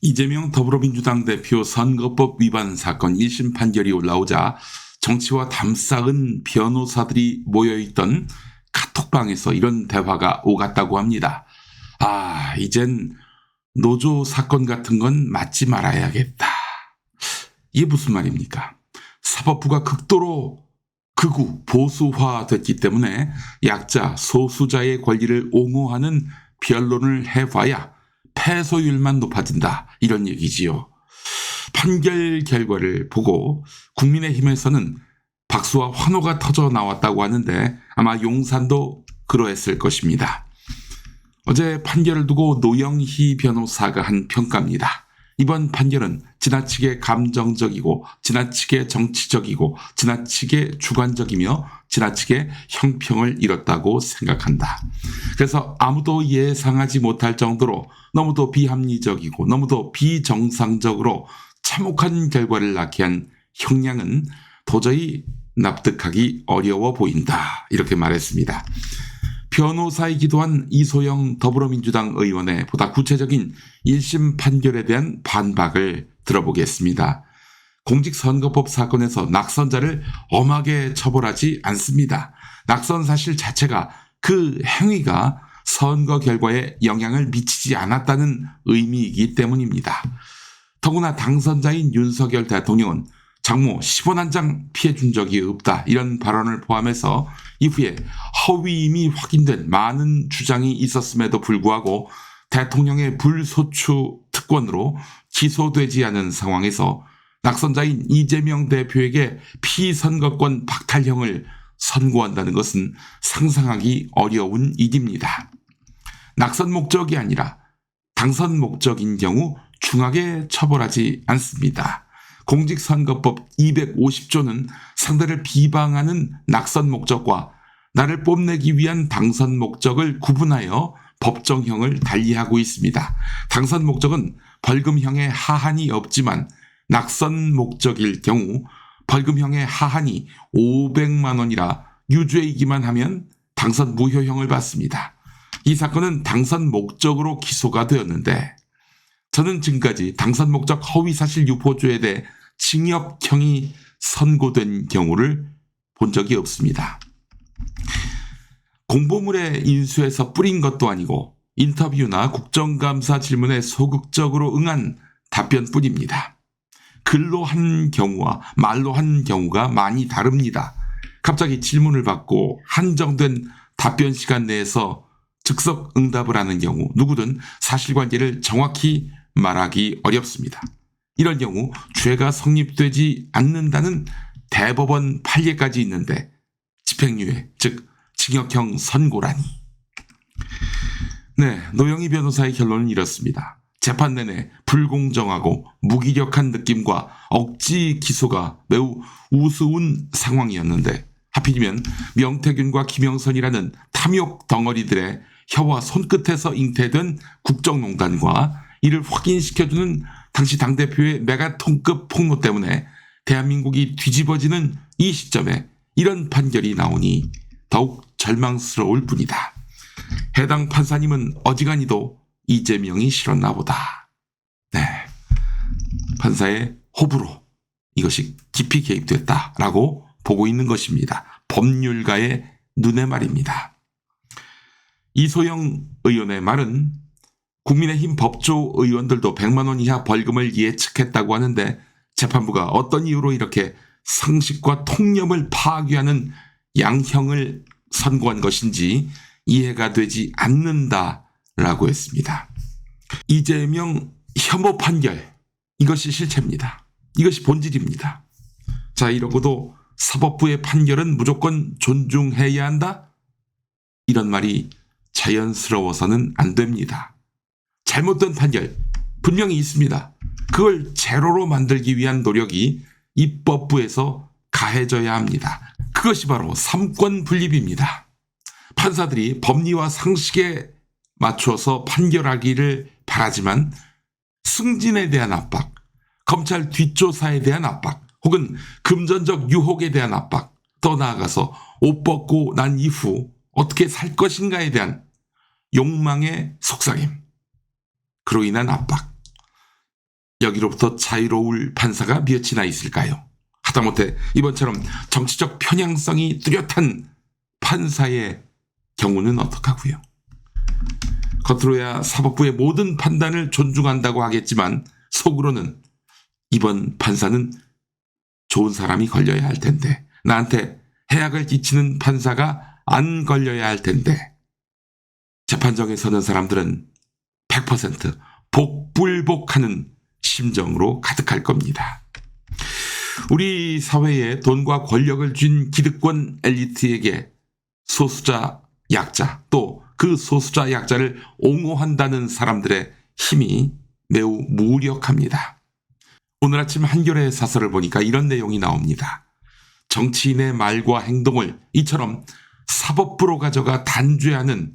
이재명 더불어민주당 대표 선거법 위반 사건 1심 판결이 올라오자 정치와 담쌓은 변호사들이 모여있던 카톡방에서 이런 대화가 오갔다고 합니다. 이젠 노조 사건 같은 건 맞지 말아야겠다. 이게 무슨 말입니까? 사법부가 극도로 극우 보수화됐기 때문에 약자 소수자의 권리를 옹호하는 변론을 해봐야 패소율만 높아진다, 이런 얘기지요. 판결 결과를 보고 국민의힘에서는 박수와 환호가 터져 나왔다고 하는데 아마 용산도 그러했을 것입니다. 어제 판결을 두고 노영희 변호사가 한 평가입니다. 이번 판결은 지나치게 감정적이고 지나치게 정치적이고 지나치게 주관적이며 지나치게 형평을 잃었다고 생각한다. 그래서 아무도 예상하지 못할 정도로 너무도 비합리적이고 너무도 비정상적으로 참혹한 결과를 낳게 한 형량은 도저히 납득하기 어려워 보인다, 이렇게 말했습니다. 변호사이기도 한 이소영 더불어민주당 의원의 보다 구체적인 1심 판결에 대한 반박을 들어보겠습니다. 공직선거법 사건에서 낙선자를 엄하게 처벌하지 않습니다. 낙선 사실 자체가 그 행위가 선거 결과에 영향을 미치지 않았다는 의미이기 때문입니다. 더구나 당선자인 윤석열 대통령은 장모 10원 한 장 피해준 적이 없다, 이런 발언을 포함해서 이후에 허위임이 확인된 많은 주장이 있었음에도 불구하고 대통령의 불소추 특권으로 기소되지 않은 상황에서 낙선자인 이재명 대표에게 피선거권 박탈형을 선고한다는 것은 상상하기 어려운 일입니다. 낙선 목적이 아니라 당선 목적인 경우 중하게 처벌하지 않습니다. 공직선거법 250조는 상대를 비방하는 낙선 목적과 나를 뽐내기 위한 당선 목적을 구분하여 법정형을 달리하고 있습니다. 당선 목적은 벌금형의 하한이 없지만 낙선 목적일 경우 벌금형의 하한이 500만 원이라 유죄이기만 하면 당선 무효형을 받습니다. 이 사건은 당선 목적으로 기소가 되었는데 저는 지금까지 당선 목적 허위사실 유포죄에 대해 징역형이 선고된 경우를 본 적이 없습니다. 공보물에 인수해서 뿌린 것도 아니고 인터뷰나 국정감사 질문에 소극적으로 응한 답변뿐입니다. 글로 한 경우와 말로 한 경우가 많이 다릅니다. 갑자기 질문을 받고 한정된 답변 시간 내에서 즉석 응답을 하는 경우 누구든 사실관계를 정확히 말하기 어렵습니다. 이런 경우 죄가 성립되지 않는다는 대법원 판례까지 있는데 집행유예, 즉 징역형 선고라니. 노영희 변호사의 결론은 이렇습니다. 재판 내내 불공정하고 무기력한 느낌과 억지 기소가 매우 우스운 상황이었는데 하필이면 명태균과 김영선이라는 탐욕 덩어리들의 혀와 손끝에서 잉태된 국정농단과 이를 확인시켜주는 당시 당대표의 메가톤급 폭로 때문에 대한민국이 뒤집어지는 이 시점에 이런 판결이 나오니 더욱 절망스러울 뿐이다. 해당 판사님은 어지간히도 이재명이 싫었나 보다. 판사의 호불호, 이것이 깊이 개입됐다라고 보고 있는 것입니다. 법률가의 눈의 말입니다. 이소영 의원의 말은 국민의힘 법조 의원들도 100만 원 이하 벌금을 예측했다고 하는데 재판부가 어떤 이유로 이렇게 상식과 통념을 파괴하는 양형을 선고한 것인지 이해가 되지 않는다라고 했습니다. 이재명 혐오 판결, 이것이 실체입니다. 이것이 본질입니다. 자, 이러고도 사법부의 판결은 무조건 존중해야 한다? 이런 말이 자연스러워서는 안 됩니다. 잘못된 판결 분명히 있습니다. 그걸 제로로 만들기 위한 노력이 입법부에서 가해져야 합니다. 그것이 바로 삼권 분립입니다. 판사들이 법리와 상식에 맞춰서 판결하기를 바라지만 승진에 대한 압박, 검찰 뒷조사에 대한 압박, 혹은 금전적 유혹에 대한 압박, 더 나아가서 옷 벗고 난 이후 어떻게 살 것인가에 대한 욕망의 속삭임, 그로 인한 압박, 여기로부터 자유로울 판사가 몇이나 있을까요? 하다못해 이번처럼 정치적 편향성이 뚜렷한 판사의 경우는 어떡하고요? 겉으로야 사법부의 모든 판단을 존중한다고 하겠지만 속으로는 이번 판사는 좋은 사람이 걸려야 할 텐데, 나한테 해악을 끼치는 판사가 안 걸려야 할 텐데, 재판정에 서는 사람들은 100% 복불복하는 심정으로 가득할 겁니다. 우리 사회에 돈과 권력을 쥔 기득권 엘리트에게 소수자 약자, 또 그 소수자 약자를 옹호한다는 사람들의 힘이 매우 무력합니다. 오늘 아침 한겨레 사설을 보니까 이런 내용이 나옵니다. 정치인의 말과 행동을 이처럼 사법부로 가져가 단죄하는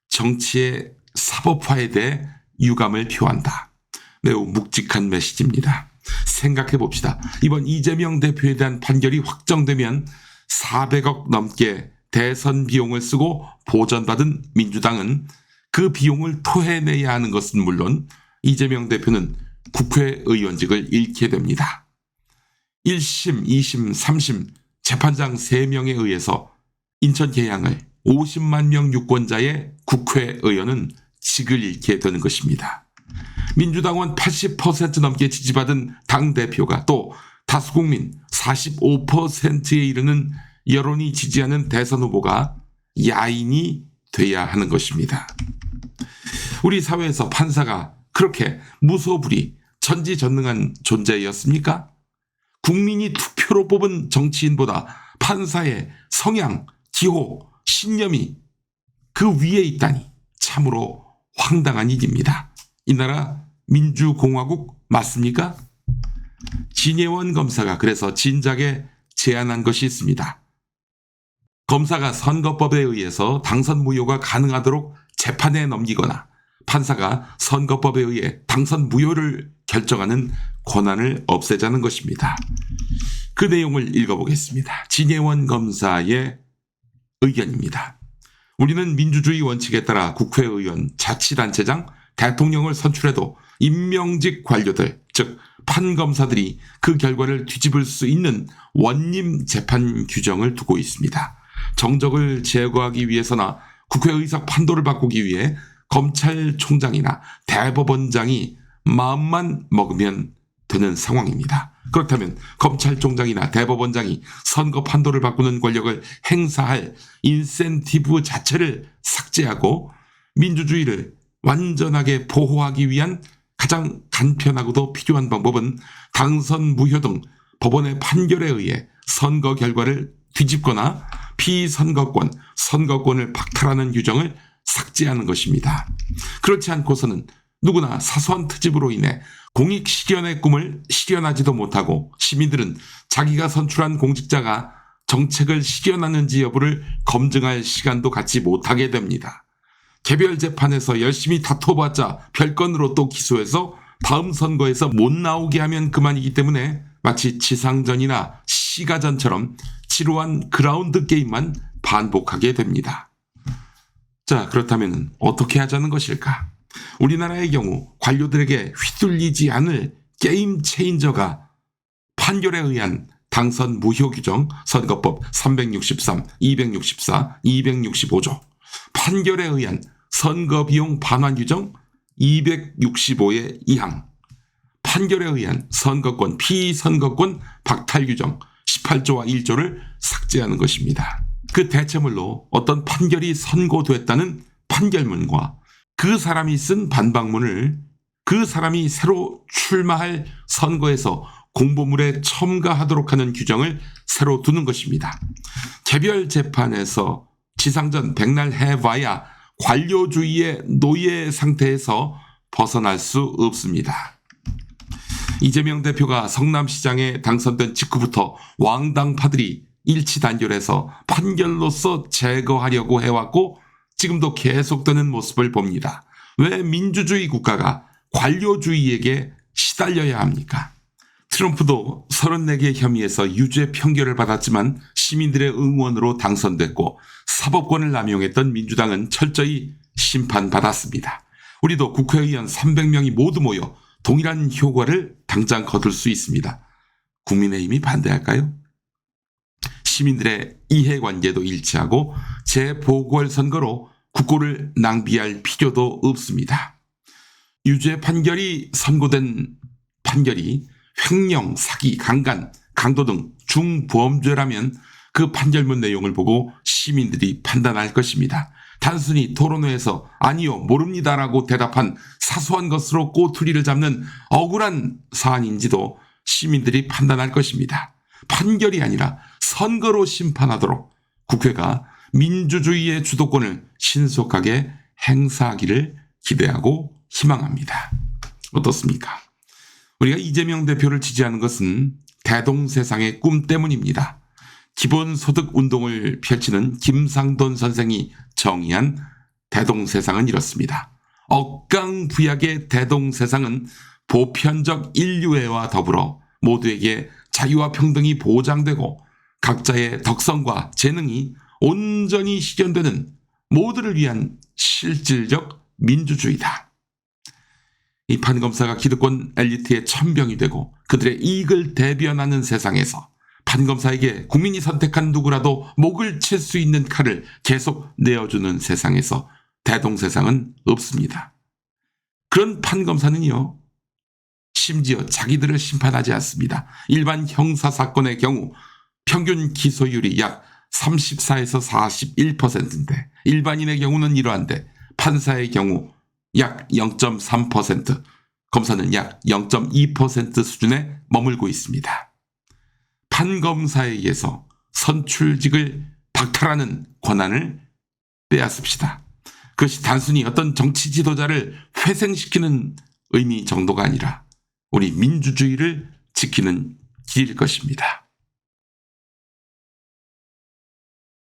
정치의 사법화에 대해 유감을 표한다. 매우 묵직한 메시지입니다. 생각해 봅시다. 이번 이재명 대표에 대한 판결이 확정되면 400억 넘게 대선 비용을 쓰고 보전받은 민주당은 그 비용을 토해내야 하는 것은 물론 이재명 대표는 국회의원직을 잃게 됩니다. 1심, 2심, 3심 재판장 3명에 의해서 인천 계양을 50만 명 유권자의 국회의원은 직을 잃게 되는 것입니다. 민주당원 80% 넘게 지지받은 당대표가 또 다수국민 45%에 이르는 여론이 지지하는 대선 후보가 야인이 돼야 하는 것입니다. 우리 사회에서 판사가 그렇게 무소불위 천지전능한 존재였습니까? 국민이 투표로 뽑은 정치인보다 판사의 성향, 기호, 신념이 그 위에 있다니 참으로 황당한 일입니다. 이 나라 민주공화국 맞습니까? 진예원 검사가 그래서 진작에 제안한 것이 있습니다. 검사가 선거법에 의해서 당선 무효가 가능하도록 재판에 넘기거나 판사가 선거법에 의해 당선 무효를 결정하는 권한을 없애자는 것입니다. 그 내용을 읽어보겠습니다. 진예원 검사의 의견입니다. 우리는 민주주의 원칙에 따라 국회의원, 자치단체장, 대통령을 선출해도 임명직 관료들, 즉 판검사들이 그 결과를 뒤집을 수 있는 원님 재판 규정을 두고 있습니다. 정적을 제거하기 위해서나 국회의석 판도를 바꾸기 위해 검찰총장이나 대법원장이 마음만 먹으면 되는 상황입니다. 그렇다면 검찰총장이나 대법원장이 선거 판도를 바꾸는 권력을 행사할 인센티브 자체를 삭제하고 민주주의를 완전하게 보호하기 위한 가장 간편하고도 필요한 방법은 당선 무효 등 법원의 판결에 의해 선거 결과를 뒤집거나 피선거권, 선거권을 박탈하는 규정을 삭제하는 것입니다. 그렇지 않고서는 누구나 사소한 트집으로 인해 공익 실현의 꿈을 실현하지도 못하고 시민들은 자기가 선출한 공직자가 정책을 실현하는지 여부를 검증할 시간도 갖지 못하게 됩니다. 개별 재판에서 열심히 다퉈봤자 별건으로 또 기소해서 다음 선거에서 못 나오게 하면 그만이기 때문에 마치 지상전이나 시가전처럼 지루한 그라운드 게임만 반복하게 됩니다. 자, 그렇다면 어떻게 하자는 것일까? 우리나라의 경우 관료들에게 휘둘리지 않을 게임 체인저가 판결에 의한 당선 무효 규정 선거법 363, 264, 265조, 판결에 의한 선거비용 반환 규정 265의 2항, 판결에 의한 선거권, 피선거권 박탈 규정 18조와 1조를 삭제하는 것입니다. 그 대체물로 어떤 판결이 선고됐다는 판결문과 그 사람이 쓴 반박문을 그 사람이 새로 출마할 선거에서 공보물에 첨가하도록 하는 규정을 새로 두는 것입니다. 개별 재판에서 지상전 백날 해봐야 관료주의의 노예 상태에서 벗어날 수 없습니다. 이재명 대표가 성남시장에 당선된 직후부터 왕당파들이 일치단결해서 판결로서 제거하려고 해왔고 지금도 계속되는 모습을 봅니다. 왜 민주주의 국가가 관료주의에게 시달려야 합니까? 트럼프도 34개 혐의에서 유죄 판결을 받았지만 시민들의 응원으로 당선됐고 사법권을 남용했던 민주당은 철저히 심판받았습니다. 우리도 국회의원 300명이 모두 모여 동일한 효과를 당장 거둘 수 있습니다. 국민의힘이 반대할까요? 시민들의 이해관계도 일치하고 재보궐선거로 국고를 낭비할 필요도 없습니다. 유죄 판결이 선고된 판결이 횡령, 사기, 강간, 강도 등 중범죄라면 그 판결문 내용을 보고 시민들이 판단할 것입니다. 단순히 토론회에서 아니요, 모릅니다라고 대답한 사소한 것으로 꼬투리를 잡는 억울한 사안인지도 시민들이 판단할 것입니다. 판결이 아니라 선거로 심판하도록 국회가 민주주의의 주도권을 신속하게 행사하기를 기대하고 희망합니다. 어떻습니까? 우리가 이재명 대표를 지지하는 것은 대동세상의 꿈 때문입니다. 기본소득 운동을 펼치는 김상돈 선생이 정의한 대동세상은 이렇습니다. 억강부약의 대동세상은 보편적 인류애와 더불어 모두에게 자유와 평등이 보장되고 각자의 덕성과 재능이 온전히 실현되는 모두를 위한 실질적 민주주의다. 이 판검사가 기득권 엘리트의 천병이 되고 그들의 이익을 대변하는 세상에서 판검사에게 국민이 선택한 누구라도 목을 칠 수 있는 칼을 계속 내어주는 세상에서 대동세상은 없습니다. 그런 판검사는요, 심지어 자기들을 심판하지 않습니다. 일반 형사사건의 경우 평균 기소율이 약 34에서 41%인데 일반인의 경우는 이러한데 판사의 경우 약 0.3%, 검사는 약 0.2% 수준에 머물고 있습니다. 판검사에 의해서 선출직을 박탈하는 권한을 빼앗읍시다. 그것이 단순히 어떤 정치 지도자를 회생시키는 의미 정도가 아니라 우리 민주주의를 지키는 길일 것입니다.